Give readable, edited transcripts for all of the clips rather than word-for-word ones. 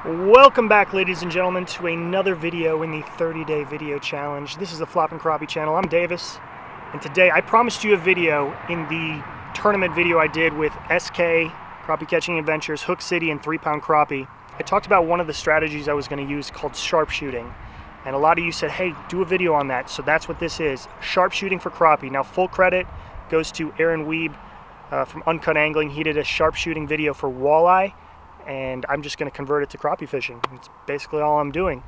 Welcome back, ladies and gentlemen, to another video in the 30-day video challenge. This is the Flopping Crappie channel. I'm Davis, and today I promised you a video in the tournament video I did with SK, Crappie Catching Adventures, Hook City, and 3-pound crappie. I talked about one of the strategies I was going to use called sharpshooting, and a lot of you said, hey, do a video on that. So that's what this is, sharpshooting for crappie. Now, full credit goes to Aaron Weeb from Uncut Angling. He did a sharpshooting video for walleye, and I'm just going to convert it to crappie fishing. It's basically all I'm doing.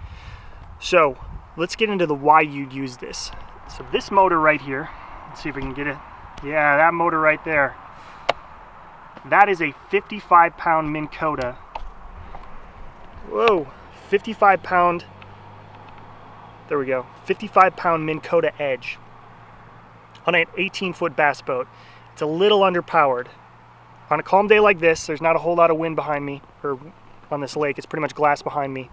So let's get into the why you'd use this. So this motor right here, let's see if we can get it. Yeah, that motor right there. That is a 55-pound Minn Kota. Whoa, 55-pound. There we go. 55-pound Minn Kota Edge on an 18-foot bass boat. It's a little underpowered. On a calm day like this, there's not a whole lot of wind behind me, or on this lake, it's pretty much glass behind me.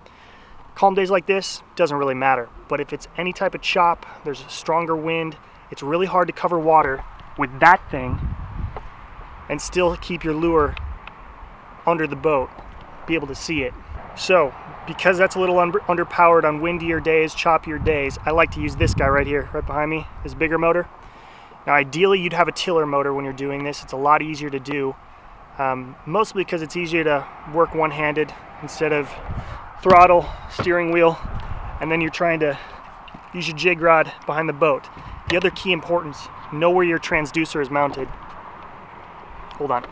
Calm days like this, doesn't really matter. But if it's any type of chop, there's a stronger wind, it's really hard to cover water with that thing and still keep your lure under the boat, be able to see it. So, because that's a little underpowered on windier days, choppier days, I like to use this guy right here, right behind me, this bigger motor. Now ideally you'd have a tiller motor when you're doing this. It's a lot easier to do, mostly because it's easier to work one-handed instead of throttle, steering wheel, and then you're trying to use your jig rod behind the boat. The other key importance, know where your transducer is mounted. Hold on.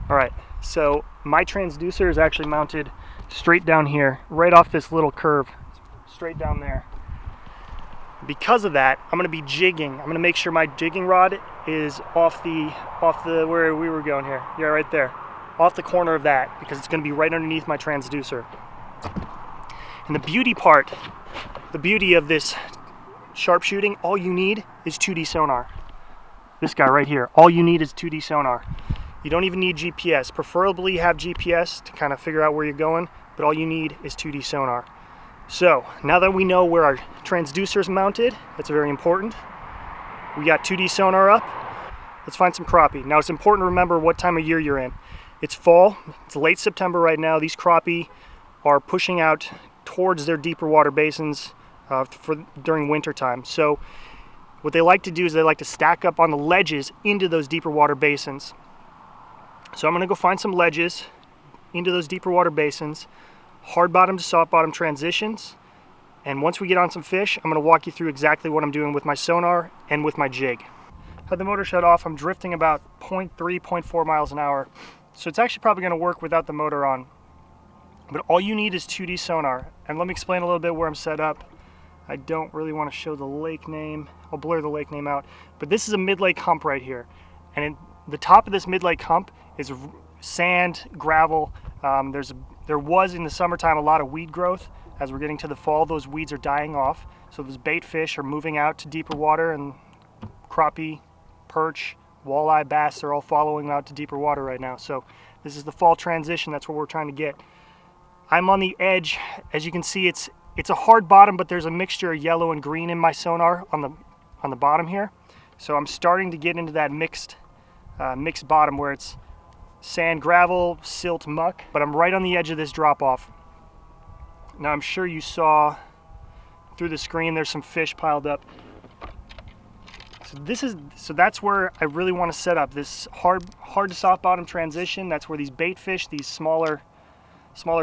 Alright, so my transducer is actually mounted straight down here, right off this little curve, straight down there. Because of that, I'm going to be jigging. I'm going to make sure my jigging rod is off the where we were going here. Yeah, right there. Off the corner of that, because it's going to be right underneath my transducer. And the beauty of this sharpshooting, all you need is 2D sonar. This guy right here. All you need is 2D sonar. You don't even need GPS. Preferably have GPS to kind of figure out where you're going, but all you need is 2D sonar. So, now that we know where our transducer is mounted, that's very important. We got 2D sonar up. Let's find some crappie. Now, it's important to remember what time of year you're in. It's fall. It's late September right now. These crappie are pushing out towards their deeper water basins during winter time. So, what they like to do is they like to stack up on the ledges into those deeper water basins. So, I'm going to go find some ledges into those deeper water basins. Hard bottom to soft bottom transitions, and once we get on some fish, I'm going to walk you through exactly what I'm doing with my sonar and with my jig. Had the motor shut off. I'm drifting about 0.3, 0.4 miles an hour, so it's actually probably going to work without the motor on. But all you need is 2D sonar, and let me explain a little bit where I'm set up. I don't really want to show the lake name. I'll blur the lake name out, but this is a mid-lake hump right here, and the top of this mid-lake hump is sand, gravel. There was in the summertime a lot of weed growth. As we're getting to the fall, those weeds are dying off. So those bait fish are moving out to deeper water, and crappie, perch, walleye, bass are all following out to deeper water right now. So this is the fall transition. That's what we're trying to get. I'm on the edge. As you can see, it's a hard bottom, but there's a mixture of yellow and green in my sonar on the bottom here. So I'm starting to get into that mixed bottom where it's sand, gravel, silt, muck, but I'm right on the edge of this drop off. Now I'm sure you saw through the screen there's some fish piled up. So that's where I really want to set up this hard to soft bottom transition. That's where these bait fish, these smaller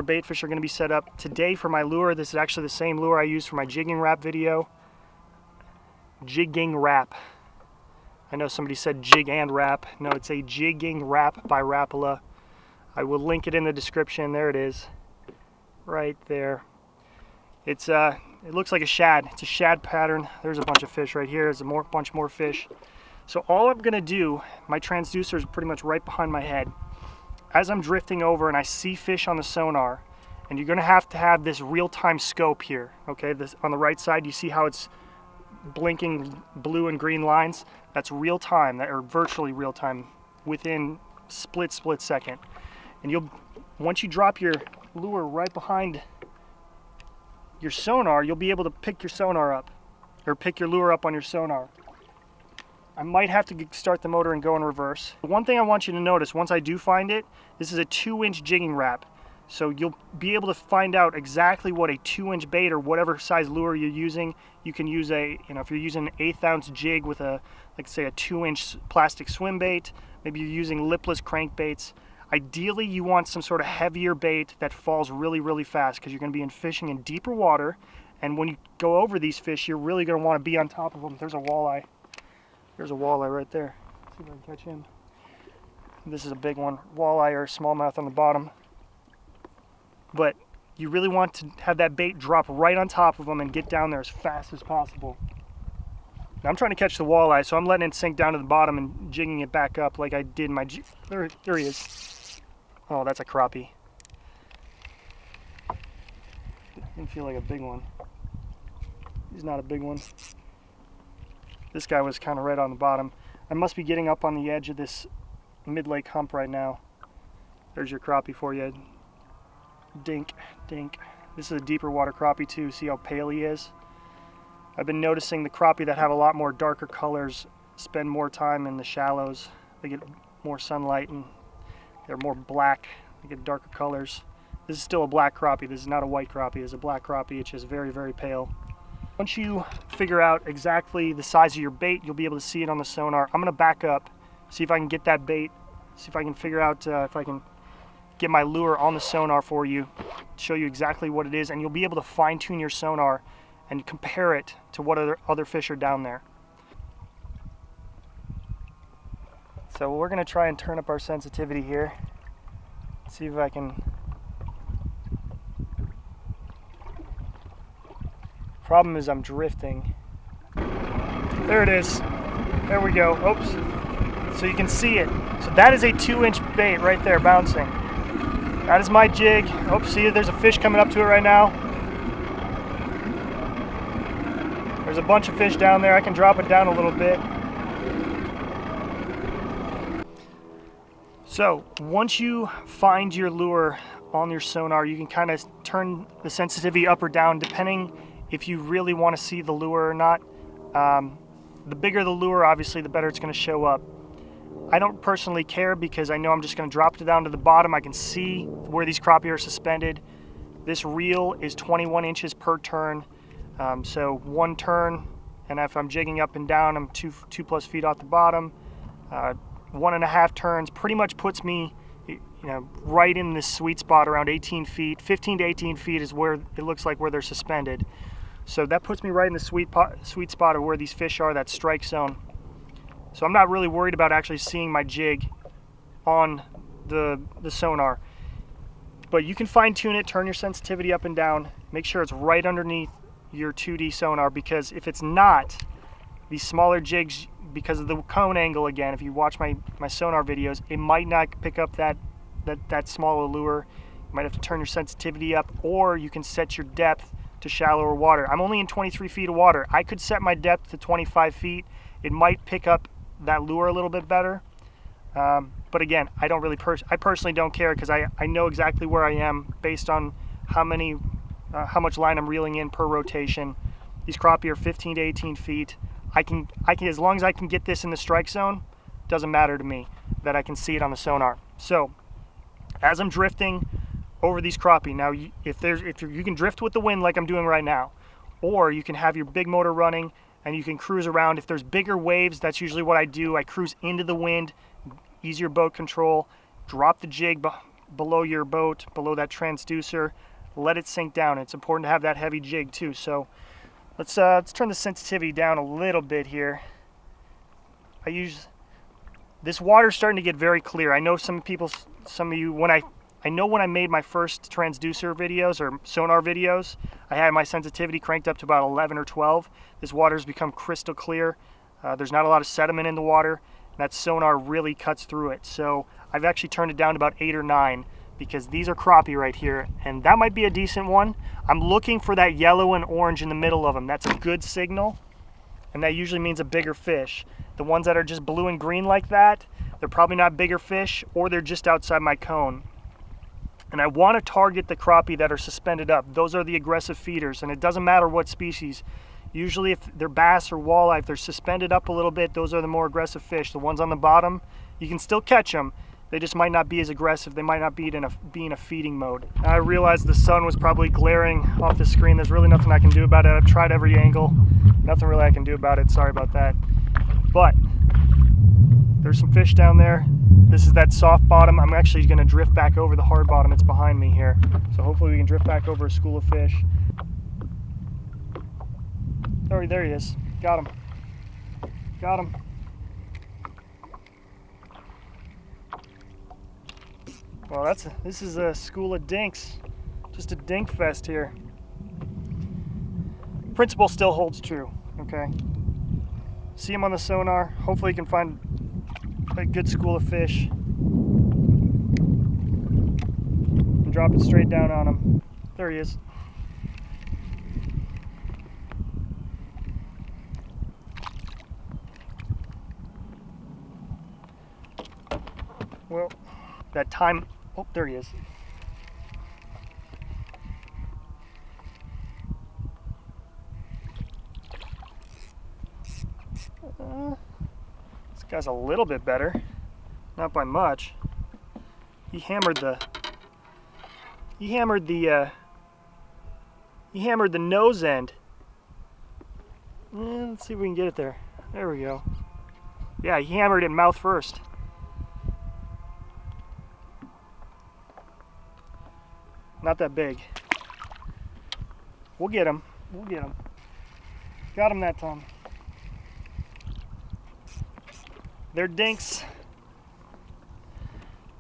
bait fish, are going to be set up. Today for my lure, this is actually the same lure I used for my jigging wrap video. Jigging wrap. I know somebody said jig and wrap. No, it's a jigging wrap by Rapala. I will link it in the description. There it is, right there. It looks like a shad. It's a shad pattern. There's a bunch of fish right here. There's a bunch more fish. So all I'm gonna do, my transducer is pretty much right behind my head. As I'm drifting over and I see fish on the sonar, and you're gonna have to have this real-time scope here. Okay, this on the right side, you see how it's blinking blue and green lines? That's real time, or virtually real time, within split second. And once you drop your lure right behind your sonar, you'll be able to pick your sonar up, or pick your lure up on your sonar. I might have to start the motor and go in reverse. One thing I want you to notice, once I do find it, this is a 2-inch jigging wrap. So you'll be able to find out exactly what a 2-inch bait or whatever size lure you're using. You can use a, if you're using an 1/8 ounce jig with a, like say a 2-inch plastic swim bait, maybe you're using lipless crankbaits. Ideally, you want some sort of heavier bait that falls really, really fast because you're going to be fishing in deeper water. And when you go over these fish, you're really going to want to be on top of them. There's a walleye. There's a walleye right there. Let's see if I can catch him. This is a big one. Walleye or smallmouth on the bottom. But you really want to have that bait drop right on top of them and get down there as fast as possible. Now I'm trying to catch the walleye, so I'm letting it sink down to the bottom and jigging it back up like I did in my there he is. Oh, that's a crappie. Didn't feel like a big one. He's not a big one. This guy was kind of right on the bottom. I must be getting up on the edge of this mid-lake hump right now. There's your crappie for you. Dink, dink. This is a deeper water crappie too. See how pale he is? I've been noticing the crappie that have a lot more darker colors spend more time in the shallows. They get more sunlight and they're more black. They get darker colors. This is still a black crappie. This is not a white crappie. It's a black crappie. It's just very, very pale. Once you figure out exactly the size of your bait, you'll be able to see it on the sonar. I'm going to back up, see if I can get that bait, see if I can figure out if I can get my lure on the sonar for you, show you exactly what it is, and you'll be able to fine-tune your sonar and compare it to what other fish are down there. So we're going to try and turn up our sensitivity here, see if I can. Problem is I'm drifting. There it is. There we go. Oops. So you can see it. So that is a 2-inch bait right there bouncing. That is my jig. Oh, see, there's a fish coming up to it right now. There's a bunch of fish down there. I can drop it down a little bit. So once you find your lure on your sonar, you can kind of turn the sensitivity up or down depending if you really want to see the lure or not. The bigger the lure, obviously, the better it's going to show up. I don't personally care because I know I'm just going to drop it down to the bottom. I can see where these crappie are suspended. This reel is 21 inches per turn. So one turn, and if I'm jigging up and down, I'm two plus feet off the bottom. 1.5 turns pretty much puts me, right in this sweet spot around 18 feet. 15 to 18 feet is where it looks like where they're suspended. So that puts me right in the sweet spot of where these fish are, that strike zone. So I'm not really worried about actually seeing my jig on the sonar. But you can fine tune it, turn your sensitivity up and down, make sure it's right underneath your 2D sonar, because if it's not, these smaller jigs, because of the cone angle again, if you watch my sonar videos, it might not pick up that smaller lure. You might have to turn your sensitivity up, or you can set your depth to shallower water. I'm only in 23 feet of water. I could set my depth to 25 feet. It might pick up that lure a little bit better. But again, I don't really I personally don't care, because I know exactly where I am based on how much line I'm reeling in per rotation. These crappie are 15 to 18 feet. I can as long as I can get this in the strike zone, doesn't matter to me that I can see it on the sonar. So as I'm drifting over these crappie, now if you can drift with the wind like I'm doing right now, or you can have your big motor running and you can cruise around. If there's bigger waves, that's usually what I do. I cruise into the wind, easier boat control, drop the jig below your boat, below that transducer, let it sink down. It's important to have that heavy jig too. So let's turn the sensitivity down a little bit here. This water's starting to get very clear. I know some of you, when I made my first transducer videos or sonar videos, I had my sensitivity cranked up to about 11 or 12. This water's become crystal clear. There's not a lot of sediment in the water, and that sonar really cuts through it. So I've actually turned it down to about 8 or 9, because these are crappie right here, and that might be a decent one. I'm looking for that yellow and orange in the middle of them. That's a good signal, and that usually means a bigger fish. The ones that are just blue and green like that, they're probably not bigger fish, or they're just outside my cone. And I want to target the crappie that are suspended up. Those are the aggressive feeders, and it doesn't matter what species Usually if they're bass or walleye, if they're suspended up a little bit, those are the more aggressive fish. The ones on the bottom, you can still catch them. They just might not be as aggressive. They might not be in a feeding mode. I realized the sun was probably glaring off the screen. There's really nothing I can do about it. I've tried every angle. Nothing really I can do about it. Sorry about that. But there's some fish down there. This is that soft bottom. I'm actually going to drift back over the hard bottom. It's behind me here. So hopefully we can drift back over a school of fish. Oh, there he is. Got him. Got him. Well, this is a school of dinks. Just a dink fest here. Principle still holds true, okay? See him on the sonar. Hopefully you can find a good school of fish. And drop it straight down on him. There he is. Well, that time, oh, there he is. This guy's a little bit better, not by much. He hammered the nose end. Let's see if we can get it there. There we go. Yeah, he hammered it mouth first. Not that big. We'll get him. We'll get him. Got him that time. They're dinks,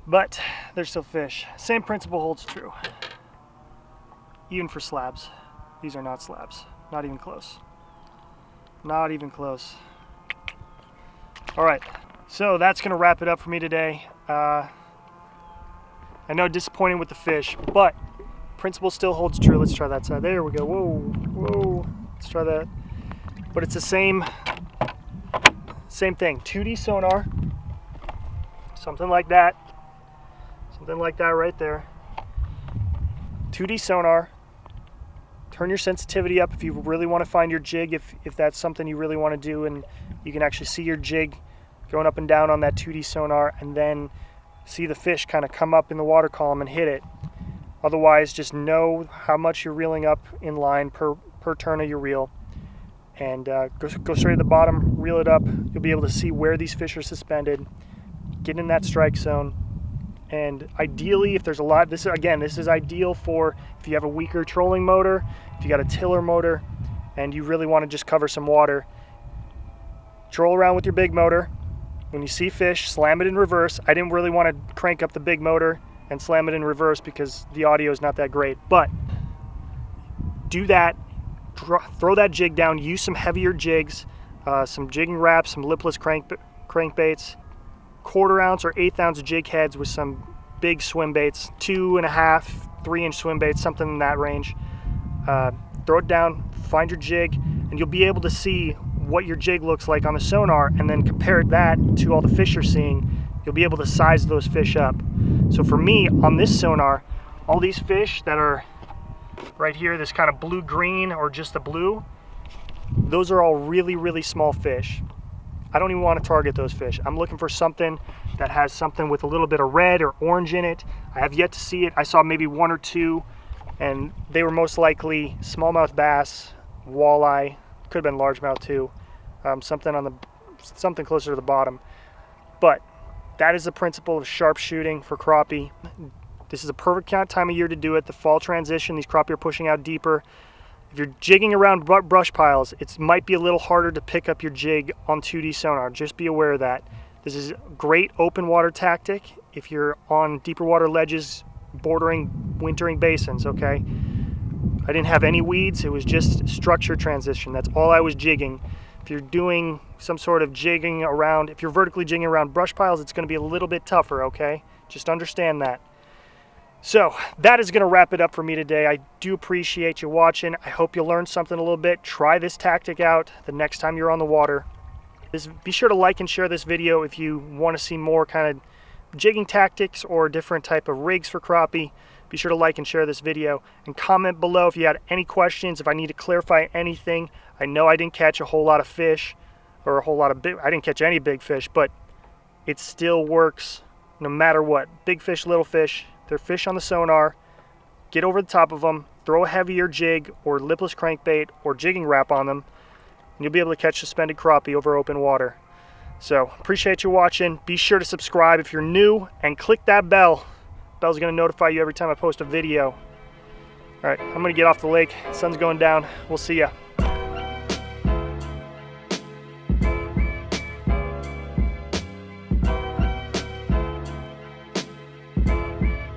but they're still fish. Same principle holds true. Even for slabs. These are not slabs. Not even close. Not even close. All right, so that's gonna wrap it up for me today. I know disappointing with the fish, but principle still holds true. Let's try that side. There we go. Whoa, whoa. Let's try that. But it's the same thing. 2D sonar. Something like that. Something like that right there. 2D sonar. Turn your sensitivity up if you really want to find your jig, if that's something you really want to do, and you can actually see your jig going up and down on that 2D sonar, and then see the fish kind of come up in the water column and hit it. Otherwise, just know how much you're reeling up in line per turn of your reel, and go straight to the bottom, reel it up. You'll be able to see where these fish are suspended, get in that strike zone, and ideally, if there's a lot, this is ideal for if you have a weaker trolling motor, if you got a tiller motor, and you really want to just cover some water. Troll around with your big motor. When you see fish, slam it in reverse. I didn't really want to crank up the big motor and slam it in reverse because the audio is not that great, but do that. Throw that jig down. Use some heavier jigs, some jigging wraps, some lipless crankbaits, 1/4 ounce or 1/8 ounce jig heads with some big swim baits, 2.5, 3-inch swim baits, something in that range. Throw it down, find your jig, and you'll be able to see what your jig looks like on the sonar, and then compare that to all the fish you're seeing. You'll be able to size those fish up. So for me, on this sonar, all these fish that are right here, this kind of blue-green or just the blue, those are all really, really small fish. I don't even want to target those fish. I'm looking for something that has something with a little bit of red or orange in it. I have yet to see it. I saw maybe 1 or 2, and they were most likely smallmouth bass, walleye, could have been largemouth too, something closer to the bottom. But that is the principle of sharpshooting for crappie. This is a perfect time of year to do it. The fall transition, these crappie are pushing out deeper. If you're jigging around brush piles, it might be a little harder to pick up your jig on 2D sonar. Just be aware of that. This is a great open water tactic if you're on deeper water ledges bordering wintering basins, okay? I didn't have any weeds. It was just structure transition. That's all I was jigging. If you're doing some sort of jigging around, if you're vertically jigging around brush piles, it's going to be a little bit tougher, okay? Just understand that. So that is going to wrap it up for me today. I do appreciate you watching. I hope you learned something a little bit. Try this tactic out the next time you're on the water. Be sure to like and share this video if you want to see more kind of jigging tactics or different type of rigs for crappie. Be sure to like and share this video, and comment below if you had any questions, if I need to clarify anything. I know I didn't catch a whole lot of fish, or a whole lot of I didn't catch any big fish, but it still works no matter what. Big fish, little fish, they're fish on the sonar. Get over the top of them, throw a heavier jig or lipless crankbait or jigging wrap on them, and you'll be able to catch suspended crappie over open water. So, appreciate you watching. Be sure to subscribe if you're new, and click that bell. Bell's going to notify you every time I post a video. Alright, I'm going to get off the lake. Sun's going down. We'll see ya.